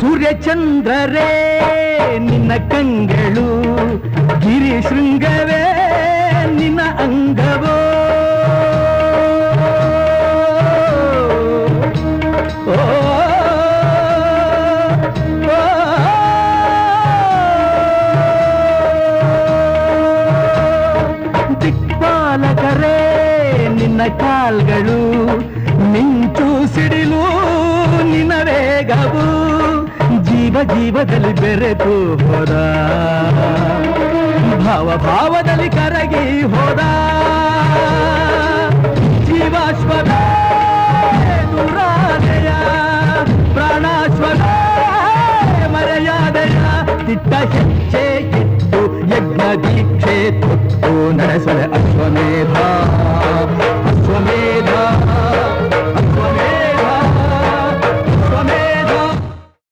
ಸೂರ್ಯಚಂದ್ರರೇ ನಿನ್ನ ಕಂಗಳು, ಗಿರಿ ಶೃಂಗವೇ ನಿನ್ನ ಅಂಗವೋ. ದಿಕ್ಪಾಲಕರೇ ನಿನ್ನ ಕಾಲ್ಗಳು, ಮಿಂಚು ಸಿಡಿಲು ನಿನ್ನ ವೇಗವು. ಜೀವ ಜೀವದಲ್ಲಿ ಬೆರೆತು ಹೋದ, ಭಾವ ಭಾವದಲ್ಲಿ ಕರಗಿ ಹೋದ. ಜೀವಾಶ್ವದ ದುರಾದಯ, ಪ್ರಾಣಾಶ್ವದ ಮರೆಯಾದಯ. ದಿಟ್ಟ ಹೆಜ್ಜೆ ಇಟ್ಟು ಯಜ್ಞ ದೀಕ್ಷೆ ತೊಟ್ಟು ನಡೆಸದ